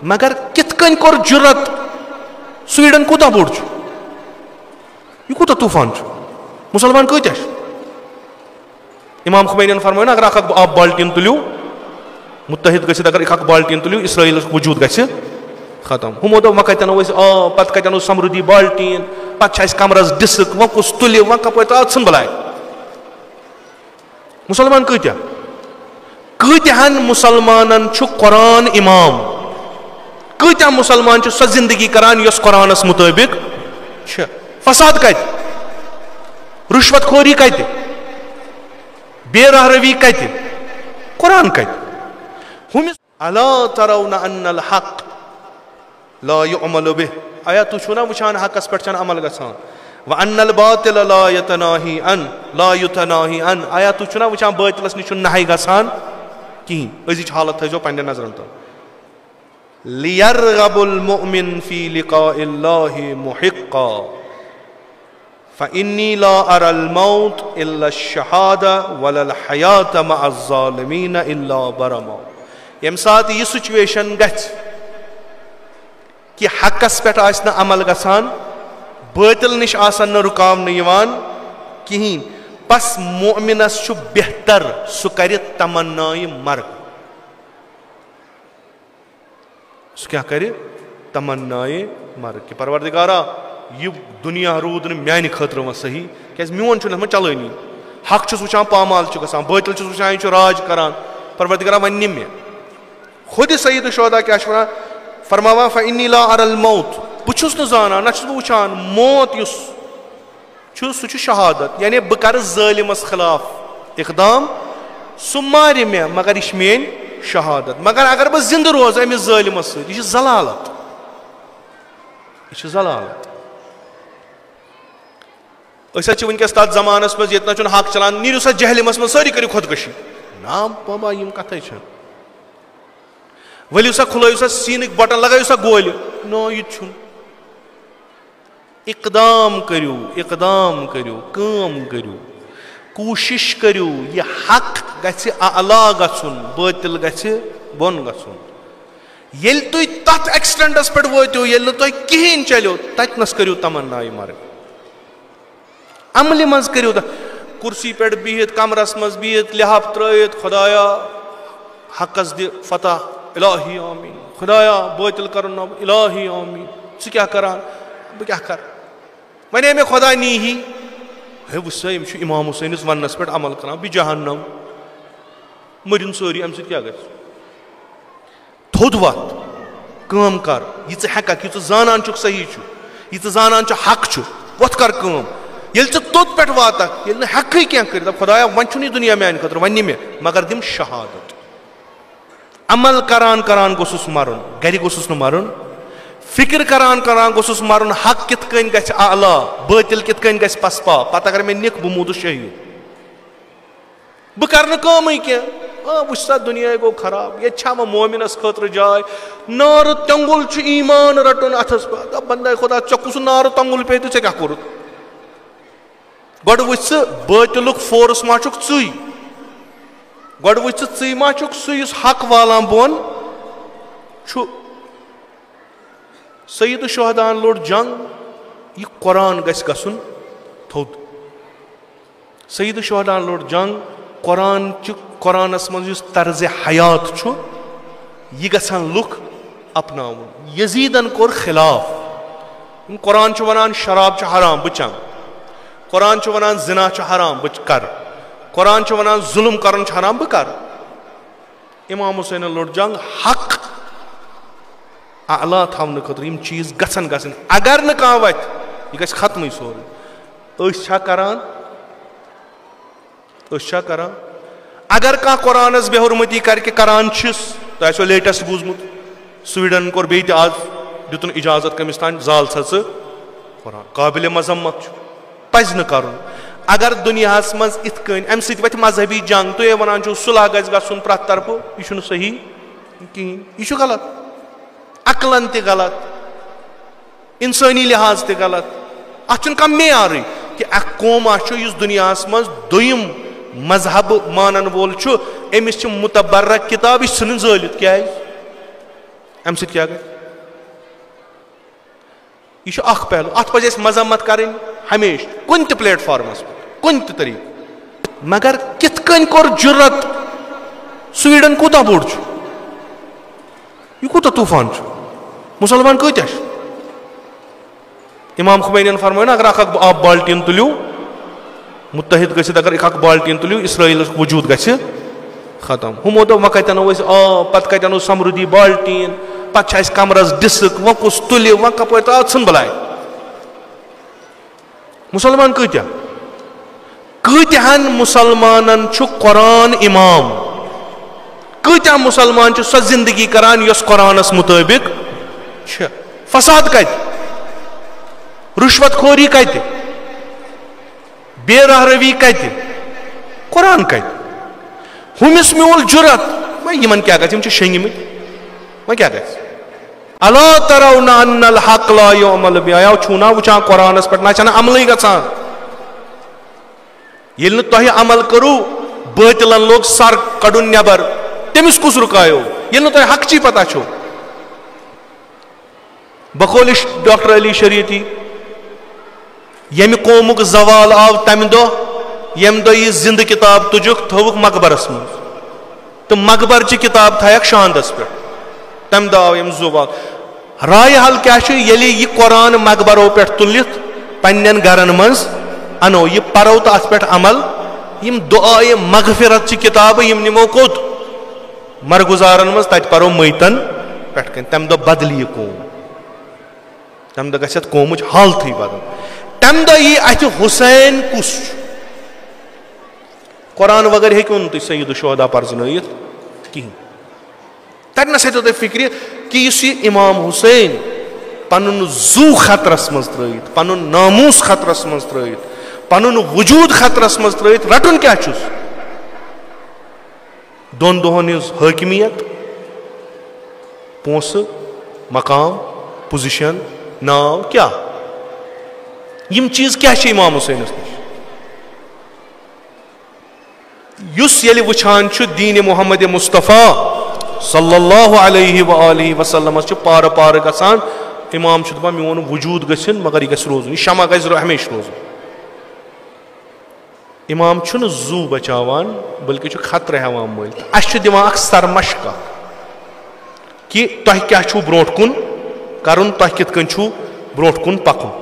मगर कित कन कोर जुरत स्वीडन कूता बोड़ यह कूता तूफान मुसलमान कत्या इमाम खुमैनी फरमायो ना अगर अख आब बाल्टीन तुलियो मुत्तहिद गसित अगर एक बाल्टीन तुलियो इसराइल वजूद गसि खत्म हमो दोप वह कतन पत कतन समृद्धि बाल्टीन पे कमरस डिस्क वह कुस तुल वह कप सन बलाय मुसलमान कत्या कत्यान मुसलमानन कुरान इमाम कत्या मुसलमान सो जिंदगी करान यस कुरानस मुताबिक फसाद कत रुश्वतखोरी कत बेरहरवी कत कुरान कत अला तरौना अन्नल हक ला युअमलु बिह आया तु छुना वुचान हकस पेट छन अमल गसान व अन्नल बातिल ला युतनाही अन आया तु छुना वुचान बातिलस निश नहाई गसान की अजिच हालत थजो पंडे नजरन तो लियरगबुल मुमिन फी लिकाइल्लाहि मुहिक्का फइन्नी ला अरल मौत इल्ला शहादा वलल हयात मअज़ ज़ालिमीन इल्ला बरमा यम साथ यह सिचुएशन गछ कि हकस पेट आस न अमल गसान बातिल निश आसन न रुकावने यवान किहीन बस मोमिनस छु बेहतर सु कर तमन्नाए मर्ग सु क्या करे तमन्नाए मर्ग कि परवरदिगारा यह दुनिया रूद न म्यान खतर वह सही क्या मोन छुन चलनी हक छुस वुचान पामाल छु गसान बातिल छुस वुचान यह राज करान परवरदिगारा वन मे खुद सईद शोदा क्या वन फरमावा फइन्नी ला अरल मौत बुछुस न जाना न छुस वुचान मौत युस सह शहादत यानी बह कर ज़ालिमस खिलाफ इकदाम सह मार मे मगर यह मेन शहादत मगर अगर बह जिंद रोज अमिस ज़ालिमस सह यह जलालत वनकस तथ जमानस मज ये हक चलान नीरु सा जहलिमस मज सारी करू खुदकशी नाम पमा यम कथ वलियो सा खुलो सा सीन बटन लगायो सा गोल नो यह इकदाम करू काम करू कोशिश करू यह हक गछि आला गछुन बातिल गछि बोन गछुन येल तुय तथ एक्सटेंडस पे वोतो येल तुय कहीं चलो ततनस करू तमन्नाए मर्ग अमल मज करू कुर्सी पे बिहित कमरस मज बिहित लिहाफ त्रयित खुदाया हकस दि फतह इलाही आमीन खुदाया बातिल करन इलाही आमीन सह क्या करान बह क्या कर वने मे खुदा नी ही हे वम इमाम हुसैन वनस पे अमल कर बह जहन्नम मरिन सोरी अम क्या ग थोद वत काम कर यह हेकक यह जानान सही यह जानान हक वत कर काम ये तोत पे वातक ये हेक क्या कर खुदाया वन दुनिया मान खतर वन मे मगर दिम शहादत अमल करान करान गोसुस मरुन गर गोसुस न मरुन फिक्र करान करान गोसुस मरुन हक कित कन गछ आला बातिल कित कन गछ पसपा पत अगर मे निक बह मूदुस शहीद बह कर काम क्या वह दुनिया गो खराब ये मोमिनस खतर जाय नार तंगुल ईमान रटन अथस पे बंदा खुदा चुस नार तंगुल पे तो क्या कोर गो बातिलुक फोर्स मा ची गो वी मा सह हक वालान बोन सईद शहदान लोड़ जंग यह कुरान गस गसन थोद सईद शहदान लोड़ जंग कुरानस मज तर्ज हयात यह गसान लुक अपनावन यजीदन कोर खिलाफ कुरान वनान शराब हराम बह चंग कुरान वनान जिना हराम बह कर कुरान वनान जुल्म कर हराम बह कर इमाम हुसैन लोड़ जंग हक आला थवन खतर यम चीज गसन गसन अगर न कह वत यह गस खत्म सोरे करान अगर कह कुरानस बेहुरमती करके करान तो लेटेस्ट बूजमुत स्वीडन कोर बे आज दुन इजाजत कमिस तान जाल सा कुरान काबिल मजम्मत पज न कर अगर दुनिया मज इत अम सत मजहबी जंग तुम वन सुलह गज गन प्रत तरफ यह सही कहें यह गलत अकलन त गलत इंसानी लिहाज त गलत अत मेयार कि कौम इस दुनिया मज दोयम मजहब मानन वोल अमिस मुतबर्रक किताब सह जालित क्या अम सत क्या गई यह पहलू अत पे मजम्मत करें हमेशा कुन प्लेटफॉर्मस पे कुन तरीक मगर कित कन कोर जुर्रत स्वीडन कूता बोड़ यह कूता तूफान मुसलमान कत्या इमाम खुमैनीन फरमाया ना अगर आप बाल्टीन तुलियो मुत्तहिद गसित अगर एक बाल्टीन तुलियो इसराइल वजूद गि खत्म हमो दो वह कतनो पत कतनो समृद्धि बाल्टीन पत कमरस डिस्क वह कुस तुल वह कप सन बलाय मुसलमान कत्यान मुसलमानन कुरान इमाम कत्या मुसलमान सो जिंदगी करान यस कुरानस मुताबिक फसाद कत रुश्वतखोरी कत बेरहरवी कत कुरान कत हुमिस म्यूल जुरत इन क्या गम शेंगमित वह क्या गस अला तरौना अन्नल हक ला युअमल बिही छूना वुचान कुरानस पे ना अमल गसान येल तुह अमल करू बातिलन लोग सर कड़ुन नबर तमिस कुस रुकायो येल तुह हकची पता छो बकौल डॉक्टर अली शरीयती यम कौमुक जवाल आव तम दो यम दो यह जिंद किताब तुजुक थवुक मकबरस मज तो मकबर ची किताब थयक शांदस पे तम दो आव यम जुवाल राय हल क्या ये यह कुरान मकबरों पे तुलित पन्न गरन मज अनो यह परो तो अत पे अमल यम दुआए मगफिरत ची किताब यम निमो कोत मरगुजारन मज तत परो मैतन पे तम दो बदल यह कौम तम दो गत कौमुच हालत बदल तम दो यह अत हुसैन कुस कुरान वगर हेकु तुम सईद शुहदा पर्जनयित कहीं तनस हेतु तुम फिक्र कि इमाम हुसैन पनुन जू खतरस मज त्रयित पनुन नामूस खतरस मज त्रयित पनुन वजूद खतरस मज त्रयित रटुन क्या दोन दोहन हकीमियत पोस मकाम पोजिशन नाव क्या यम चीज क्या इमाम हुसैनस निश वुचान दीन मोहम्मद मुस्तफ़ा सल्लल्लाहु अलैहि वसल्लम पार पार गसान इमाम दपान मोन वजूद गन मगर यह रोजन यह शमा गज हमेशा रोजन इमाम जू बचावान बल्कि खतर हेवान मल अस दिवान सरमश कि तुह क्या ब्रोट कुन कर तुह कित ब्रोट कुन पकुन